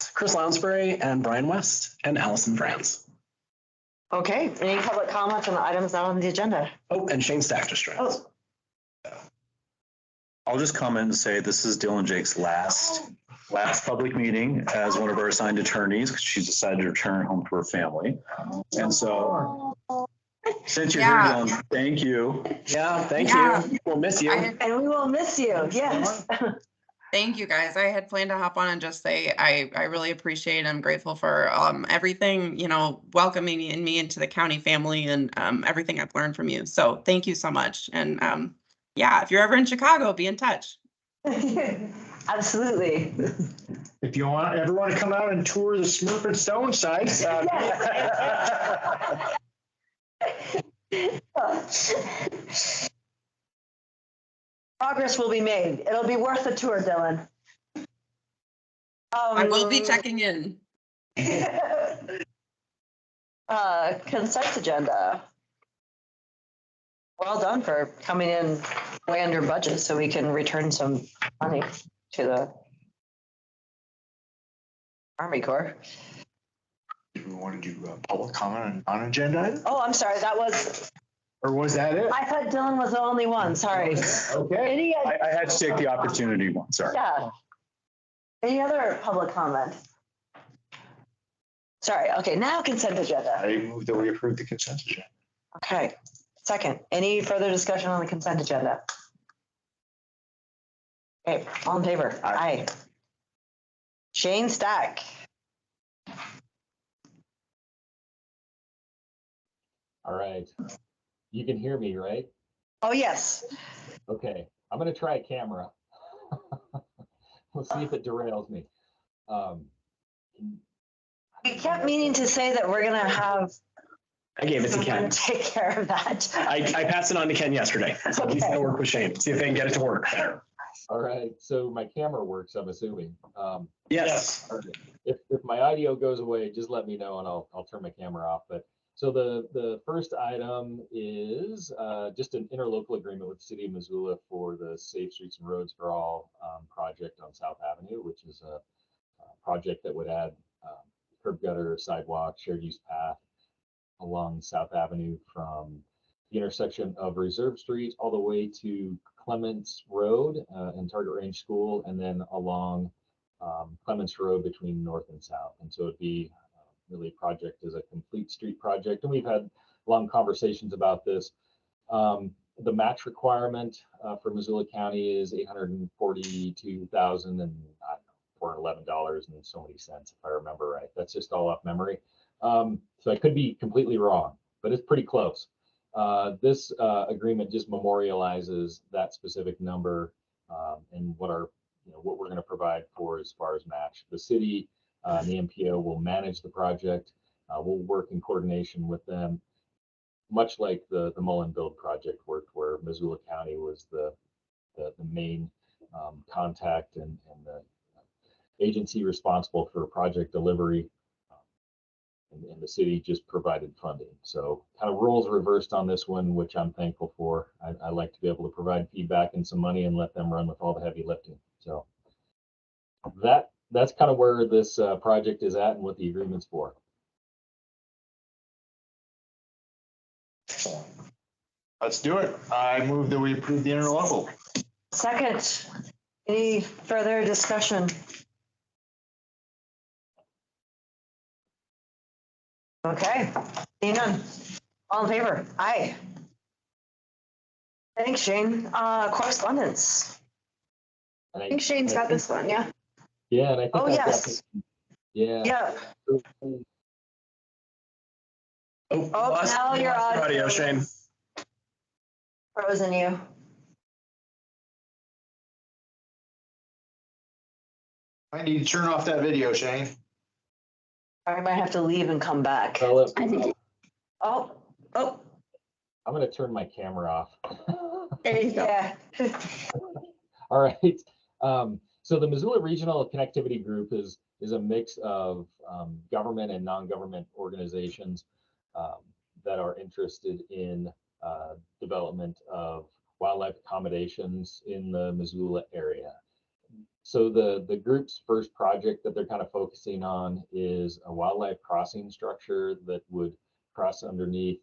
Chris Lounsbury and Brian West and Allison France. Okay, any public comments on the items not on the agenda? Oh, and Shane Stack just joined us. I'll just comment and say this is Dylan Jake's last public meeting as one of our assigned attorneys because she decided to return home to her family. And so since you're here, Dylan, thank you. Yeah, thank you. We'll miss you. And we will miss you, yes. Thank you, guys. I had planned to hop on and just say I really appreciate and I'm grateful for everything, welcoming me into the county family and everything I've learned from you. So thank you so much. And yeah, if you're ever in Chicago, be in touch. Absolutely. If you ever want to come out and tour the Smurf and Stone sites. Progress will be made. It'll be worth the tour, Dylan. I will be checking in. Consent agenda. Well done for coming in way under budget so we can return some money to the Army Corps. Do we want to do a public comment on agenda item? Oh, I'm sorry, that was, Or was that it? I thought Dylan was the only one, sorry. Okay. I had to take the opportunity one, sorry. Yeah. Any other public comment? Sorry, okay, now consent agenda. I move that we approve the consent agenda. Okay, second, any further discussion on the consent agenda? Okay, all in favor? Aye. Shane Stack. All right. You can hear me, right? Oh, yes. Okay. I'm going to try a camera. We'll see if it derails me. We kept meaning to say that we're gonna have I gave it to someone Ken. take care of that. I passed it on to Ken yesterday. So he's gonna work with Shane, see if they can get it to work better. All right. So my camera works, I'm assuming. Yes. If my audio goes away, just let me know and I'll turn my camera off. But so the first item is just an interlocal agreement with the City of Missoula for the Safe Streets and Roads for All project on South Avenue, which is a project that would add curb gutter, sidewalk, shared use path along South Avenue from the intersection of Reserve Street all the way to Clements Road and Target Range School, and then along Clements Road between North and South. And so it'd be really a project as a complete street project. And we've had long conversations about this. The match requirement for Missoula County is $842,000 and $411 and so many cents, if I remember right. That's just all off memory. So I could be completely wrong, but it's pretty close. This agreement just memorializes that specific number and what we're going to provide for as far as match. The city and the MPO will manage the project. We'll work in coordination with them, much like the Mullen Build project worked, where Missoula County was the main contact and the agency responsible for project delivery, and the city just provided funding. So kind of roles reversed on this one, which I'm thankful for. I like to be able to provide feedback and some money and let them run with all the heavy lifting. So that's kind of where this project is at and what the agreement's for. Let's do it. I move that we approve the interlocal. Second, any further discussion? Okay, seeing none. All in favor? Aye. Thanks, Shane. Correspondence. And I think Shane's got this one, yeah. Yeah, and I think Oh, I've got yes. this. Yeah. Yeah. Oh, now you're on. Audio, Shane. Frozen you. I need to turn off that video, Shane. I might have to leave and come back. Well, I think Oh, I'm going to turn my camera off. there you go. yeah. All right. So the Missoula Regional Connectivity Group is a mix of government and non-government organizations that are interested in development of wildlife accommodations in the Missoula area. So the group's first project that they're kind of focusing on is a wildlife crossing structure that would cross underneath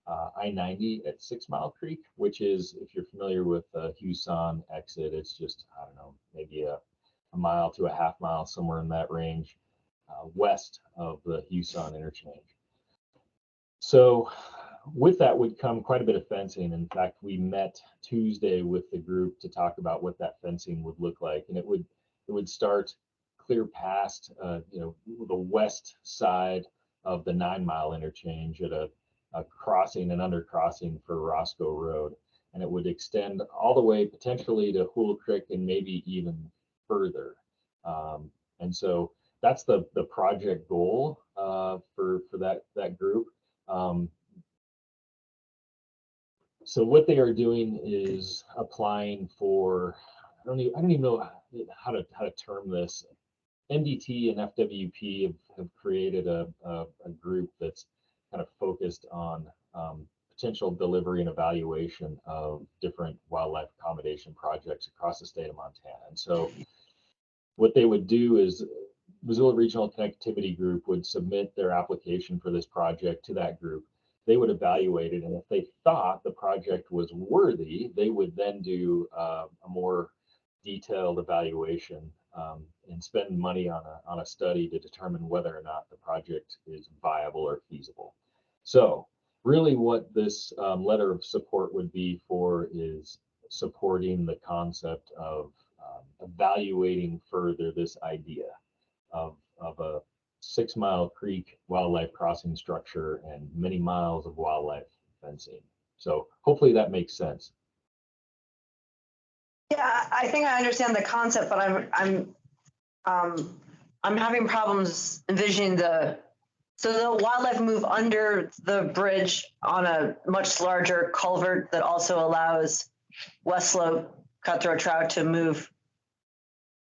I-90 at 6 Mile Creek, which is, if you're familiar with Huson exit, it's just, I don't know, maybe a mile to a half mile, somewhere in that range, west of the Huson interchange. So with that would come quite a bit of fencing. In fact, we met Tuesday with the group to talk about what that fencing would look like, and it would start clear past the west side of the 9 Mile interchange at a crossing and undercrossing for Roscoe Road, and it would extend all the way potentially to Hoole Creek and maybe even further. And so that's the project goal for that group. So what they are doing is applying for, I don't even know how to term this. MDT and FWP have created a group that's kind of focused on potential delivery and evaluation of different wildlife accommodation projects across the state of Montana. And so what they would do is Missoula Regional Connectivity Group would submit their application for this project to that group. They would evaluate it, and if they thought the project was worthy, they would then do a more detailed evaluation and spend money on a study to determine whether or not the project is viable or feasible. So really what this letter of support would be for is supporting the concept of evaluating further this idea of a 6 Mile Creek wildlife crossing structure and many miles of wildlife fencing. So hopefully that makes sense. Yeah, I think I understand the concept, but I'm having problems envisioning the wildlife move under the bridge on a much larger culvert that also allows West Slope cutthroat trout to move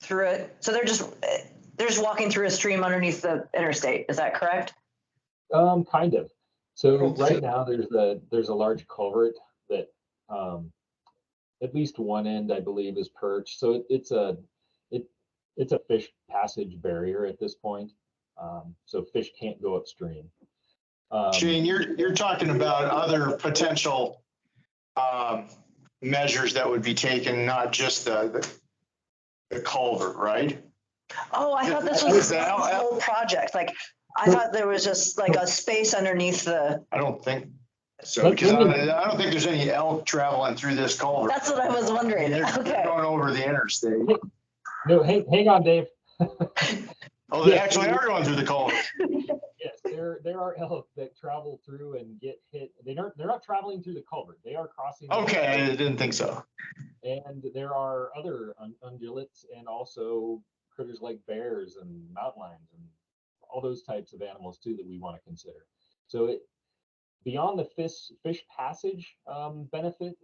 through it. So they're just walking through a stream underneath the interstate. Is that correct? Kind of. So right now there's a large culvert that at least one end, I believe, is perched. So it's a fish passage barrier at this point. So fish can't go upstream. Shane, you're talking about other potential measures that would be taken, not just the culvert, right? Oh, I thought this was the whole project. Like, I thought there was just like a space underneath the. I don't think so, because I don't think there's any elk traveling through this culvert. That's what I was wondering. They're Okay. going over the interstate. No, hang on, Dave. Oh, they actually are going through the culvert. Yes, there are elk that travel through and get hit. They're not traveling through the culvert. They are crossing. Okay, I didn't think so. And there are other ungulates and also critters like bears and mountain lions and all those types of animals too that we want to consider. So beyond the fish passage benefit,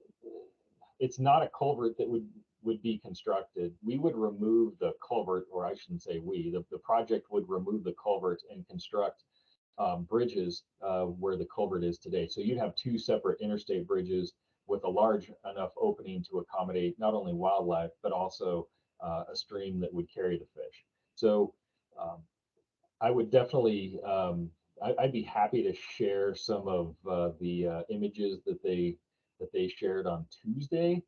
it's not a culvert that would be constructed. We would remove the culvert, or I shouldn't say the project would remove the culvert and construct bridges where the culvert is today. So you'd have two separate interstate bridges with a large enough opening to accommodate not only wildlife, but also a stream that would carry the fish. So I would definitely, I'd be happy to share some of the images that they shared on Tuesday,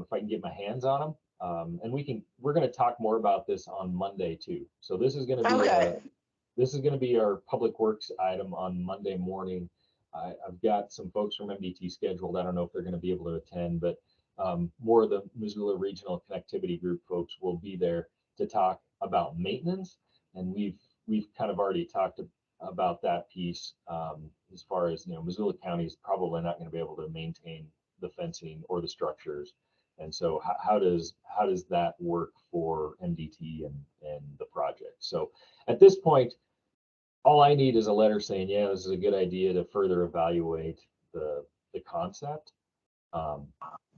if I can get my hands on them. And we're going to talk more about this on Monday too. So this is going to be this is going to be our public works item on Monday morning. I've got some folks from MDT scheduled. I don't know if they're going to be able to attend, but more of the Missoula Regional Connectivity Group folks will be there to talk about maintenance. And we've kind of already talked about that piece as far as, Missoula County is probably not going to be able to maintain the fencing or the structures. And so how does that work for MDT and the project? So at this point, all I need is a letter saying, yeah, this is a good idea to further evaluate the concept.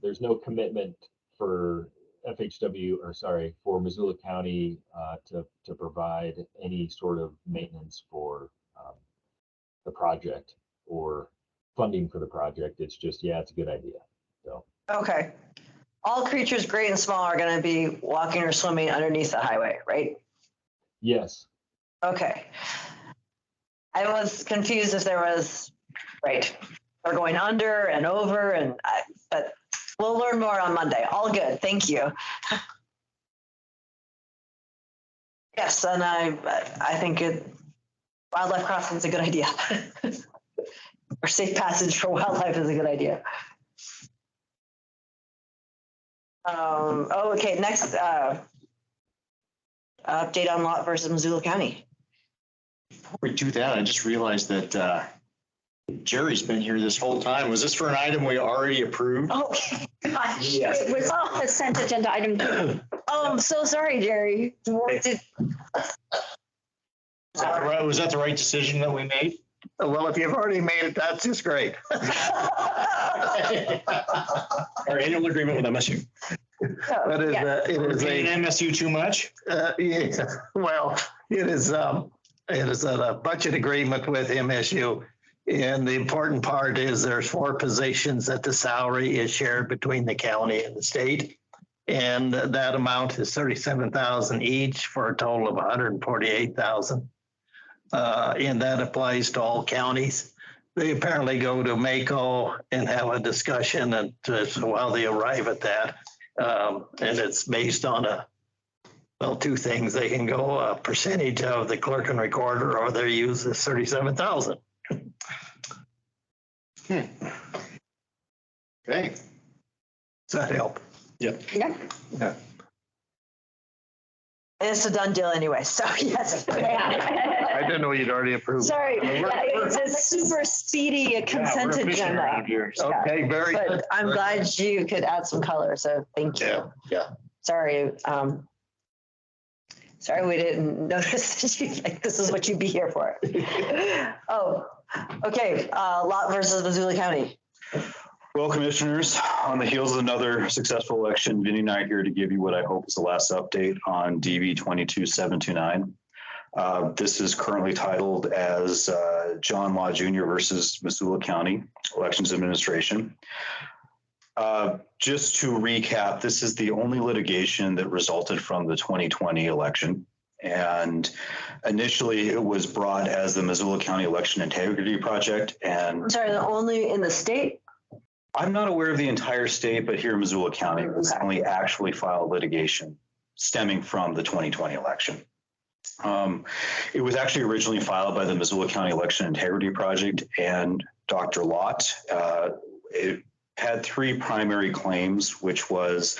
There's no commitment for for Missoula County to provide any sort of maintenance for the project or funding for the project. It's just, yeah, it's a good idea. So. Okay. all creatures great and small are going to be walking or swimming underneath the highway, right? Yes. Okay. I was confused if there was, right, or going under and over, but we'll learn more on Monday. All good. Thank you. Yes, and I think wildlife crossing is a good idea. Or safe passage for wildlife is a good idea. Okay, next update on Lot versus Missoula County. Before we do that, I just realized that Jerry's been here this whole time. Was this for an item we already approved? Oh, gosh. Yes. It was a consent agenda item 2. Oh, I'm so sorry, Jerry. Was that the right decision that we made? Well, if you've already made it, that's just great. Our annual agreement with MSU. That is, Yeah. it We're is paying a, MSU too much? yeah, well, it is a budget agreement with MSU. And the important part is there's 4 positions that the salary is shared between the county and the state. And that amount is $37,000 each for a total of $148,000. And that applies to all counties. They apparently go to Mako and have a discussion, and while they arrive at that, and it's based on 2 things. They can go a percentage of the clerk and recorder, or they use the $37,000. Okay. Does that help? Yeah. It's a done deal anyway, so yes. I didn't know you'd already approved. Sorry, it's a super speedy consent agenda. Okay, very good. But I'm glad you could add some color, so thank you. Yeah. Sorry, sorry we didn't notice that you, like, this is what you'd be here for. Oh, okay, Lot versus Missoula County. Well, commissioners, on the heels of another successful election, Vinny and I are here to give you what I hope is the last update on DB 22729. This is currently titled as John Law Jr. versus Missoula County Elections Administration. Just to recap, this is the only litigation that resulted from the 2020 election. And initially it was brought as the Missoula County Election Integrity Project. And I'm sorry, the only in the state? I'm not aware of the entire state, but here in Missoula County, it was only actually filed litigation stemming from the 2020 election. It was actually originally filed by the Missoula County Election Integrity Project and Dr. Lott. It had 3 primary claims, which was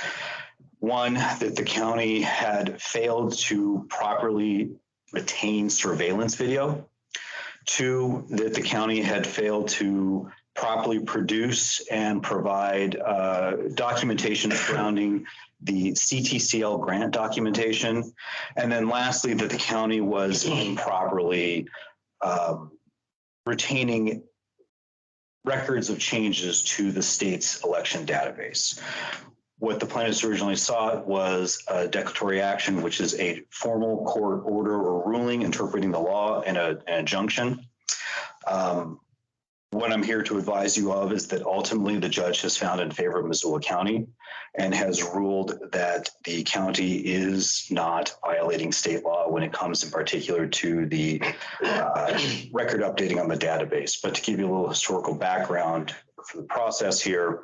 1, that the county had failed to properly retain surveillance video. 2, that the county had failed to properly produce and provide documentation surrounding the CTCL grant documentation. And then lastly, that the county was improperly retaining records of changes to the state's election database. What the plaintiffs originally sought was a declaratory action, which is a formal court order or ruling interpreting the law and an injunction. What I'm here to advise you of is that ultimately the judge has found in favor of Missoula County and has ruled that the county is not violating state law when it comes in particular to the record updating on the database. But to give you a little historical background for the process here,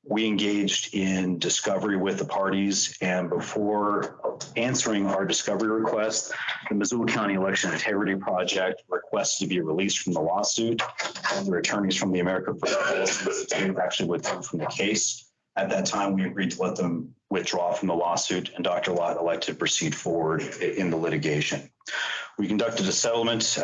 we engaged in discovery with the parties, and before answering our discovery request, the Missoula County Election Integrity Project requested to be released from the lawsuit, and the attorneys from the America First Institute actually withdrew from the case. At that time, we agreed to let them withdraw from the lawsuit, and Dr. Lott elected to proceed forward in the litigation. We conducted a settlement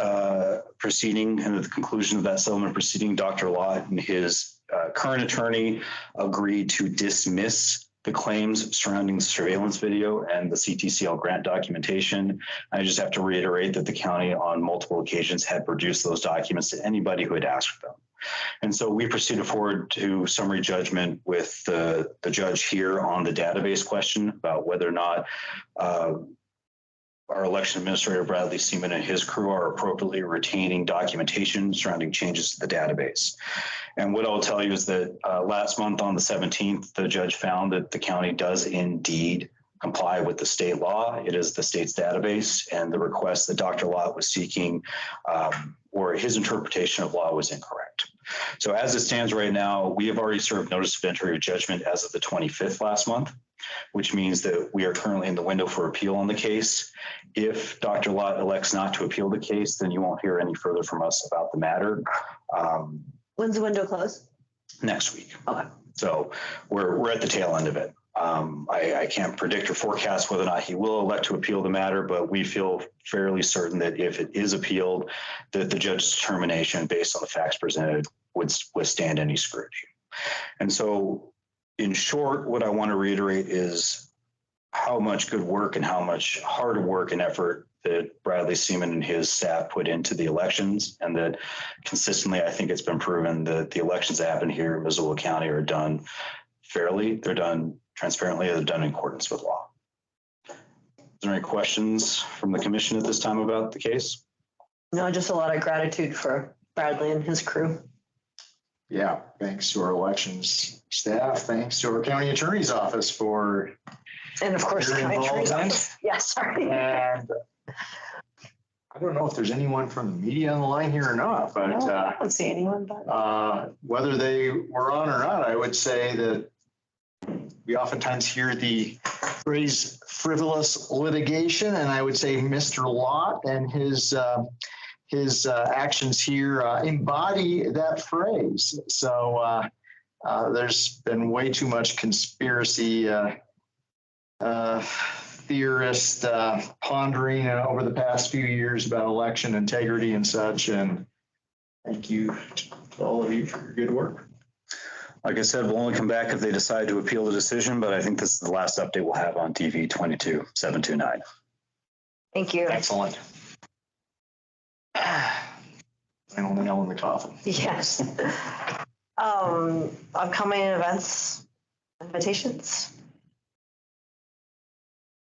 proceeding, and at the conclusion of that settlement proceeding, Dr. Lott and his current attorney agreed to dismiss the claims surrounding surveillance video and the CTCL grant documentation. I just have to reiterate that the county on multiple occasions had produced those documents to anybody who had asked for them. And so we proceeded forward to summary judgment with the judge here on the database question about whether or not our election administrator, Bradley Seaman, and his crew are appropriately retaining documentation surrounding changes to the database. And what I'll tell you is that last month on the 17th, the judge found that the county does indeed comply with the state law. It is the state's database, and the request that Dr. Lott was seeking or his interpretation of law was incorrect. So as it stands right now, we have already served notice of entry of judgment as of the 25th last month, which means that we are currently in the window for appeal on the case. If Dr. Lott elects not to appeal the case, then you won't hear any further from us about the matter. When's the window close? Next week. Okay. So we're at the tail end of it. I can't predict or forecast whether or not he will elect to appeal the matter, but we feel fairly certain that if it is appealed, that the judge's determination based on the facts presented would withstand any scrutiny. And so in short, what I want to reiterate is how much good work and how much hard work and effort that Bradley Seaman and his staff put into the elections, and that consistently, I think it's been proven that the elections that happen here in Missoula County are done fairly, they're done transparently, they're done in accordance with law. Is there any questions from the commission at this time about the case? No, just a lot of gratitude for Bradley and his crew. Yeah, thanks to our elections staff, thanks to our county attorney's office for. And of course, the Your county attorney's involvement. office. Yeah, sorry. And I don't know if there's anyone from the media on the line here or not, but No, I don't see anyone, but. whether they were on or not, I would say that we oftentimes hear the phrase frivolous litigation, and I would say Mr. Lott and his actions here embody that phrase. So there's been way too much conspiracy theorist pondering over the past few years about election integrity and such. And thank you to all of you for your good work. Like I said, we'll only come back if they decide to appeal the decision, but I think this is the last update we'll have on TV 22729. Thank you. Excellent. Final nail in the coffin. Yes. Upcoming events, invitations.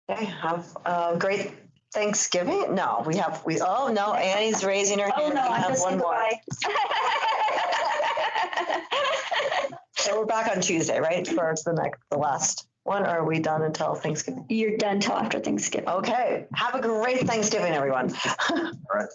Okay, have a great Thanksgiving. No, oh no, Annie's raising her hand. Oh, no, We I have just one said more. goodbye. So we're back on Tuesday, right? For the last one, or are we done until Thanksgiving? You're done till after Thanksgiving. Okay, have a great Thanksgiving, everyone. All right.